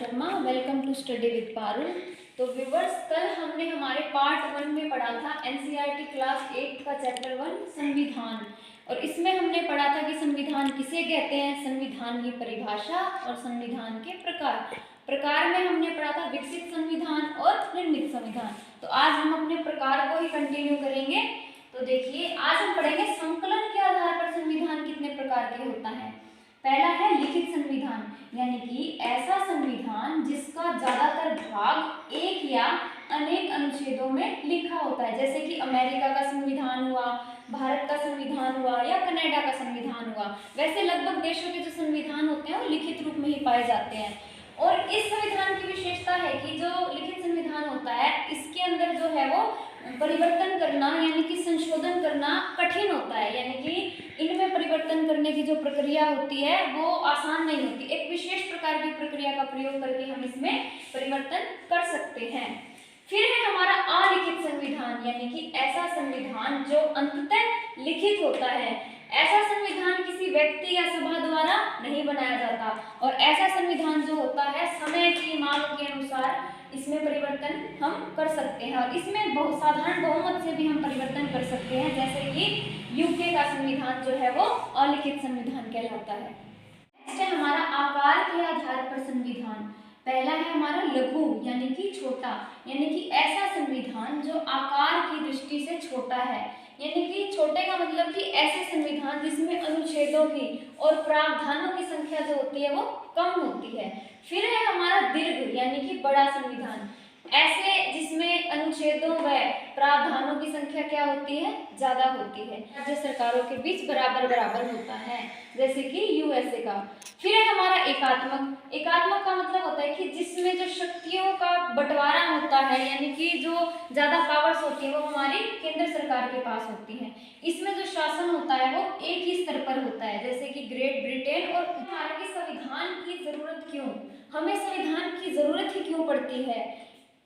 Sharma. Welcome to study with Parul. तो viewers, कल हमने हमारे पार्ट 1 में पढ़ा था एनसीईआरटी क्लास 8 का चैप्टर 1 संविधान, और इसमें हमने पढ़ा था कि संविधान किसे कहते हैं, संविधान की परिभाषा और संविधान के प्रकार में हमने पढ़ा था विकसित संविधान और निर्मित संविधान। तो आज हम अपने प्रकार को ही कंटिन्यू करेंगे। तो देखिए, आज हम पढ़ेंगे संकलन के आधार पर संविधान कितने प्रकार के होता है। पहला है लिखित संविधान, यानी कि ऐसा संविधान जिसका ज्यादातर भाग एक या अनेक अनुच्छेदों में लिखा होता है, जैसे कि अमेरिका का संविधान हुआ, भारत का संविधान हुआ या कनाडा का संविधान हुआ। वैसे लगभग देशों के जो संविधान होते हैं वो लिखित रूप में ही पाए जाते हैं। और इस संविधान की विशेषता है कि जो लिखित संविधान होता है इसके अंदर जो है वो परिवर्तन करना यानी कि संशोधन करना कठिन होता है, यानी कि इनमें परिवर्तन करने की जो प्रक्रिया होती है वो आसान नहीं होती। एक विशेष प्रकार की प्रक्रिया का प्रयोग करके हम इसमें परिवर्तन कर सकते हैं। फिर है हमारा अलिखित संविधान, यानी कि ऐसा संविधान जो अंततः लिखित होता है। ऐसा संविधान किसी व्यक्ति या सभा द्वारा नहीं बनाया जाता, और ऐसा संविधान जो होता है समय की मांग के अनुसार इसमें परिवर्तन हम कर सकते हैं, और इसमें साधारण बहुमत से भी हम परिवर्तन कर सकते हैं, जैसे कि यूके का संविधान जो है वो अलिखित संविधान कहलाता है। नेक्स्ट है हमारा आकार के आधार पर संविधान। पहला है हमारा लघु, यानी कि छोटा, यानी कि ऐसा संविधान जो आकार की दृष्टि से छोटा है, यानी कि छोटे का मतलब कि ऐसे संविधान जिसमें अनुच्छेदों की और प्रावधानों की संख्या जो होती है वो कम होती है। फिर है हमारा दीर्घ, यानी कि बड़ा संविधान, ऐसे जिसमें अनुच्छेदों व प्रावधानों की संख्या क्या होती है, ज्यादा होती है, राज्य सरकारों के बीच बराबर बराबर होता है, जैसे कि यूएसए का। फिर है हमारा एकात्मक। एकात्मक का मतलब होता है कि जिसमें जो शक्तियों का बंटवारा होता है, यानी कि जो ज्यादा पावर्स होती है वो हमारी केंद्र सरकार के पास होती है। इसमें जो शासन होता है वो एक ही स्तर पर होता है, जैसे कि ग्रेट ब्रिटेन। और भारत के संविधान की जरूरत क्यों, हमें संविधान की जरूरत ही क्यों पड़ती है।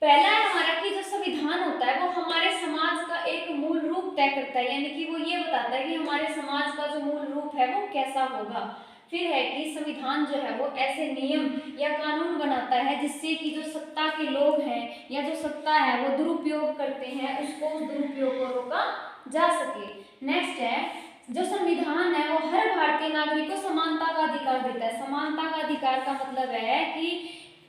पहला है हमारा कि जो संविधान होता है वो हमारे समाज का एक मूल रूप तय करता है, यानी कि वो ये बताता है कि हमारे समाज का जो मूल रूप है वो कैसा होगा। फिर है कि संविधान जो है वो ऐसे नियम या कानून बनाता है जिससे कि जो सत्ता के लोग हैं या जो सत्ता है वो दुरुपयोग करते हैं, उसको उस दुरुपयोग को रोका जा सके। नेक्स्ट है, जो संविधान है वो हर भारतीय नागरिक को समानता का अधिकार देता है। समानता का अधिकार का मतलब है कि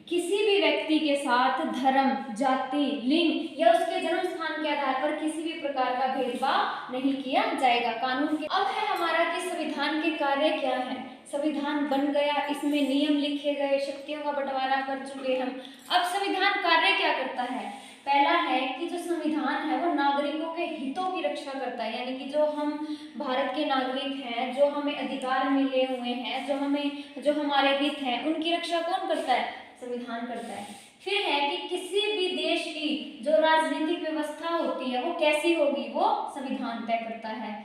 किसी भी व्यक्ति के साथ धर्म, जाति, लिंग या उसके जन्म स्थान के आधार पर किसी भी प्रकार का भेदभाव नहीं किया जाएगा कानून के। अब है हमारा कि संविधान के कार्य क्या है। संविधान बन गया, इसमें नियम लिखे गए, शक्तियों का बंटवारा कर चुके हम। अब संविधान कार्य क्या करता है। पहला है कि जो संविधान है वो नागरिकों के हितों की रक्षा करता है, यानी कि जो हम भारत के नागरिक हैं, जो हमें अधिकार मिले हुए हैं, जो हमारे हित हैं, उनकी रक्षा कौन करता है, संविधान करता है। फिर है कि किसी भी देश की जो राजनीतिक व्यवस्था होती है वो कैसी होगी, वो संविधान तय करता है।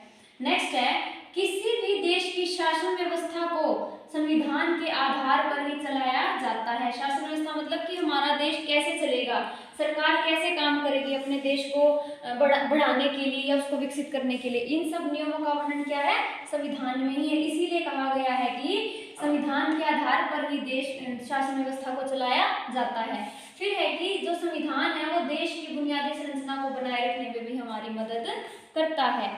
नेक्स्ट है, किसी भी देश की शासन व्यवस्था को संविधान के आधार पर ही चलाया जाता है। शासन व्यवस्था मतलब कि हमारा देश कैसे चलेगा, सरकार कैसे काम करेगी अपने देश को बढ़ाने के लिए या उसको विकसित करने के लिए, इन सब नियमों का वर्णन क्या है, संविधान में ही है। इसीलिए कहा गया है कि संविधान के आधार पर ही देश शासन व्यवस्था को चलाया जाता है। फिर है कि जो संविधान है वो देश की बुनियादी संरचना को बनाए रखने में भी हमारी मदद करता है।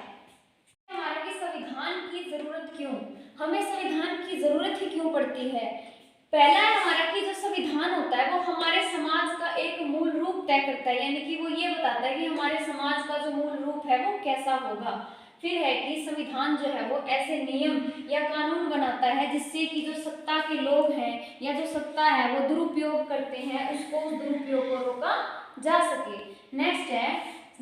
हमारे संविधान की जरूरत क्यों, हमें संविधान की जरूरत ही क्यों पड़ती है। पहला है हमारा कि जो संविधान होता है वो हमारे समाज का एक मूल रूप तय करता है, यानी कि वो ये बताता है कि हमारे समाज का जो मूल रूप है वो कैसा होगा। फिर है कि संविधान जो है वो ऐसे नियम या कानून बनाता है जिससे कि जो सत्ता के लोग हैं या जो सत्ता है वो दुरुपयोग करते हैं, उसको उस दुरुपयोग को रोका जा सके। नेक्स्ट है,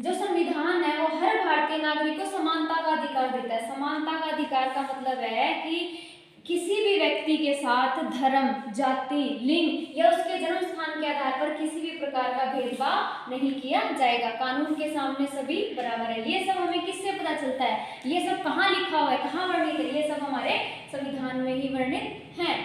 जो संविधान है वो हर भारतीय नागरिक को समानता का अधिकार देता है। समानता का अधिकार का मतलब है कि किसी भी व्यक्ति के साथ धर्म, जाति, लिंग या उसके जन्म स्थान के आधार पर किसी भी प्रकार का भेदभाव नहीं किया जाएगा, कानून के सामने सभी बराबर है। ये सब हमें किससे पता चलता है, ये सब कहाँ लिखा हुआ है, कहाँ वर्णित है, ये सब हमारे संविधान में ही वर्णित है।